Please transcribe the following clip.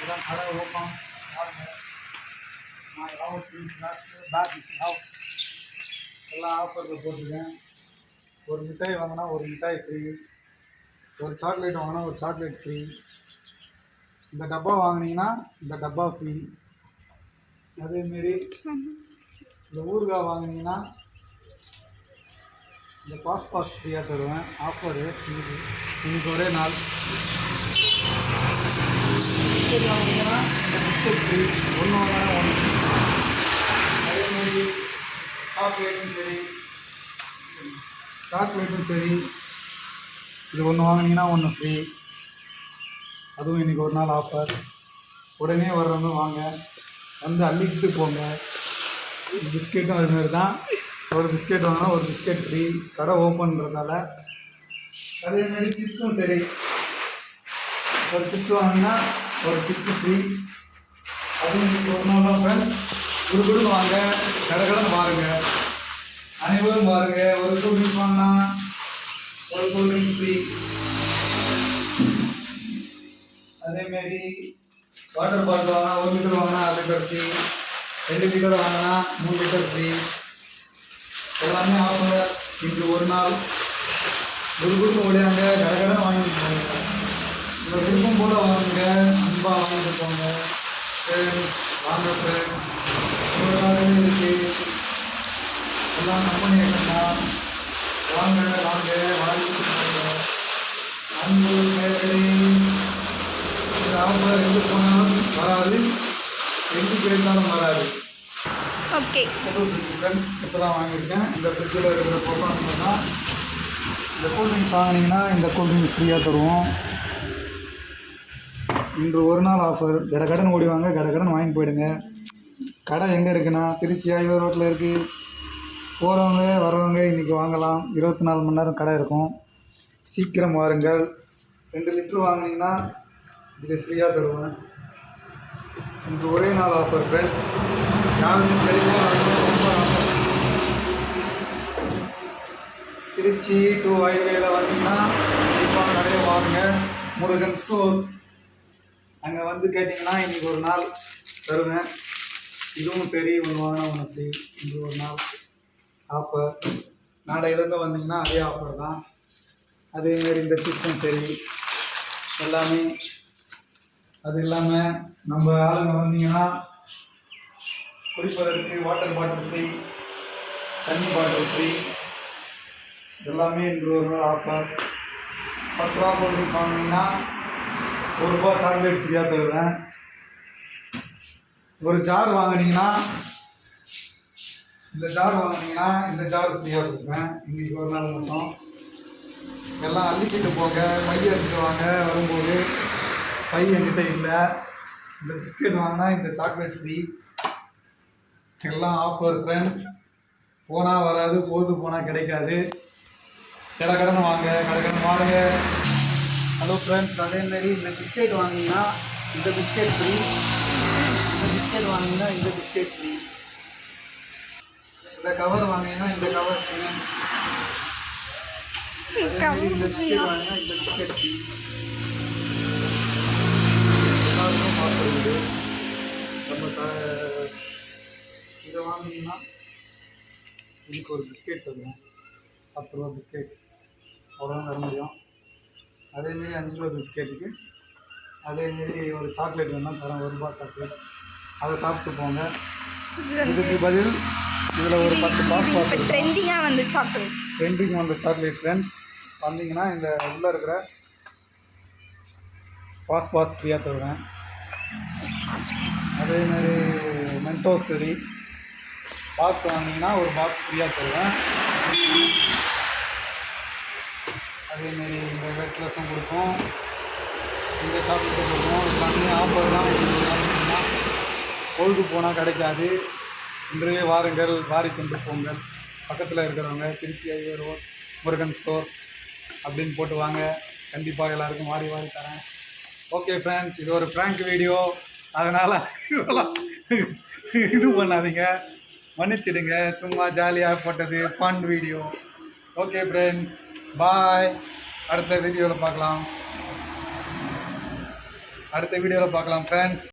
இப்போதான் கடை ஓப்பன் பாருங்க. நான் ஹவுஸ் பேக் ஹவுஸ் எல்லாம் ஆஃபரில் போட்டிருக்கேன். ஒரு மிட்டாய் வாங்கினா ஒரு மிட்டாய் ஃப்ரீ, ஒரு சாக்லேட் வாங்கினா ஒரு சாக்லேட் ஃப்ரீ, இந்த டப்பா வாங்கினீங்கன்னா இந்த டப்பா ஃப்ரீ. அதேமாரி இந்த ஊறுகாய் வாங்கினீங்கன்னா இந்த பாஸ் ஃப்ரீயாக தருவேன். ஆஃபரு இன்னைக்கு ஒரே நாள். பிஸ்கெட் வாங்கினீங்கன்னா இந்த பிஸ்கெட் ஃப்ரீ, ஒன்று வாங்கினா ஒன்று. அதேமாரி சாக்லேட்டும் சரி இது ஒன்று வாங்கினீங்கன்னா ஒன்று ஃப்ரீ. அதுவும் இன்றைக்கி ஒரு நாள் ஆஃபர். உடனே வர்றவங்க வாங்க, வந்து அள்ளிக்கிட்டு போங்க. பிஸ்கெட்டும் அதுமாரி தான், ஒரு பிஸ்கெட் வாங்கினா ஒரு பிஸ்கெட் ஃப்ரீ, கடை ஓப்பன்றதால. அதேமாரி சிப்ஸும் சரி, ஒரு சிப்ஸ் வாங்கினா ஒரு சிப்ஸு ஃப்ரீ. அதுவும் இன்றைக்கி ஒரு நாள் தான் ஃப்ரெண்ட்ஸ். குடுகுடுன்னு வாங்க, கடைக்கடன் பாருங்க, அனைவரும் பாருங்க. ஒரு கூல்ட்ரிங்க்ஸ் வாங்கினா ஒரு கூல்ட்ரிங்க் ஃப்ரீ. அதேமாரி வாட்டர் பாட்டில் வாங்கினா 1 லிட்டர் வாங்கினா 1 லிட்டர் ஃப்ரீ, 2 லிட்டர் வாங்கினா 3 லிட்டர் ஃப்ரீ. எல்லாமே ஆஃபர். இன்று ஒரு நாள். குடுகுடுன்னு ஓடியாங்க, கடைக்கடன் வாங்கிட்டு போங்க. உங்கள் விருப்பம் போல் வாங்குங்க, அன்பாக வாங்கிட்டு போங்க. வாங்க ஃப்ரெண்ட்ஸ், இருக்குது எல்லாம் கம்பெனி ஐட்டம் தான். வாங்க வாங்க வாங்கிட்டு போங்க. அன்பு நேரடி ஆஃபர் எங்கே போனாலும் வராது, எங்கே கிடைத்தாலும் வராது. ஓகே ஃப்ரெண்ட்ஸ், இப்போ தான் வாங்கியிருக்கேன். இந்த ஃப்ரிட்ஜில் இருக்கிற பொருள் தான். இந்த கூல்ட்ரிங்க்ஸ் வாங்கினீங்கன்னா இந்த கூல்ட்ரிங்க்ஸ் ஃப்ரீயாக தருவோம். இன்று ஒரு நாள் ஆஃபர். கடன் ஓடி வாங்க, கடன் வாங்கி போயிடுங்க. கடை எங்கே இருக்குன்னா திருச்சி ஐவர் ரோட்டில் இருக்குது. போகிறவங்க வர்றவங்க இன்றைக்கி வாங்கலாம். 24 மணி நேரம் கடை இருக்கும். சீக்கிரம் வாருங்கள். 2 லிட்ரு வாங்கினீங்கன்னா இது ஃப்ரீயாக தருவேன். இன்று ஒரே நாள் ஆஃபர் ஃப்ரெண்ட்ஸ். யாருக்கும் கிடைக்கும். ரொம்ப ஆஃபர். திருச்சி டு ஹைவேல வந்தீங்கன்னா கண்டிப்பாக கடையை வாங்க. முருகன் ஸ்டோர் அங்கே வந்து கேட்டிங்கன்னா இன்றைக்கி ஒரு நாள் தருவேன். இதுவும் சரி, ஒன்று வாங்கினா ஒன்று ஃப்ரீ. இன்று ஒரு நாள் ஆஃபர். நாளையிலேருந்து வந்தீங்கன்னா அதே ஆஃபர் தான். அதேமாரி இந்த சிப்ஸும் சரி எல்லாமே. அது இல்லாமல் நம்ம ஆளுங்க வந்தீங்கன்னா குடிப்பதற்கு வாட்டர் பாட்டில் ஃப்ரீ, தண்ணி பாட்டில் ஃப்ரீ. எல்லாமே இன்று ஒரு நாள் ஆஃபர். 10 ரூபா கொண்டு வாங்கினீங்கன்னா 1 ரூபா சாக்லேட் ஃப்ரீயாக தருவேன். ஒரு ஜார் வாங்கினீங்கன்னா இந்த ஜார் ஃப்ரீயாக கொடுப்பேன். இன்றைக்கி ஒரு நாள் மட்டும். எல்லாம் அள்ளிக்கிட்டு போங்க, பை எடுத்துட்டு வாங்க. வரும்போது பை என்கிட்ட இல்லை. இந்த பிஸ்கெட் வாங்கினா இந்த சாக்லேட் ஃப்ரீ. எல்லாம் ஆஃபர் ஃப்ரெண்ட்ஸ். போனால் வராது, போனால் கிடைக்காது. கடன் வாங்க, கடன் வாங்க. ஹலோ ஃப்ரெண்ட்ஸ், அதேமாரி இந்த பிஸ்கெட் வாங்கினீங்கன்னா இந்த பிஸ்கெட் ஃப்ரீ, இந்த பிஸ்கெட் வாங்கினீங்கன்னா இந்த பிஸ்கெட் ஃப்ரீ, இந்த கவர் வாங்கினீங்கன்னா இந்த கவர் ஃப்ரீ, இந்த பிஸ்கெட் வாங்கினா இந்த பிஸ்கெட் ஃப்ரீ. எல்லாருக்கும் பார்த்துருக்குது. நம்ம இதை வாங்கினீங்கன்னா இதுக்கு ஒரு பிஸ்கெட் தருவோம். 10 ரூபா பிஸ்கெட் அவ்வளோதான் தர முடியும். அதேமாரி 5 ரூபா பிஸ்கெட்டுக்கு அதேமாரி ஒரு சாக்லேட் வேணால் தரேன், 1 ரூபா சாக்லேட். அதை சாப்பிட்டு போங்க. இதுக்கு பதில் இதில் ஒரு 10 பாஸ் ட்ரெண்டிங்காக வந்து சாக்லேட், ட்ரெண்டிங் வந்த சாக்லேட் ஃப்ரெண்ட்ஸ். வந்தீங்கன்னா இந்த உள்ளே இருக்கிற பாஸ் ஃப்ரீயாக தருவேன். அதேமாரி மென்டோஸ் சரி பாக்ஸ் வாங்கினீங்கன்னா ஒரு பாக்ஸ் ஃப்ரீயாக தருவேன். அதேமாரி இந்த வெட்லஸும் கொடுப்போம், இந்த சாக்லேட்டும் கொடுப்போம். எல்லாமே ஆஃபர் தான். பொழுது போனால் கிடைக்காது. இன்றைய வாருங்கள், வாரி கொண்டு போங்கள். பக்கத்தில் இருக்கிறவங்க திருச்சி ஐவர் ரோட் முருகன் ஸ்டோர் அப்படின்னு போட்டு வாங்க. கண்டிப்பாக எல்லாருக்கும் வாரி தரேன். ஓகே ஃப்ரெண்ட்ஸ், இது ஒரு ஃப்ராங்க் வீடியோ, அதனால் இதெல்லாம் இது பண்ணாதீங்க, மன்னிச்சிடுங்க. சும்மா ஜாலியாக போட்டது ஃபன் வீடியோ. ஓகே ஃப்ரெண்ட்ஸ், பாய். அடுத்த வீடியோவில் பார்க்கலாம். அடுத்த வீடியோவில் பார்க்கலாம் ஃப்ரெண்ட்ஸ்.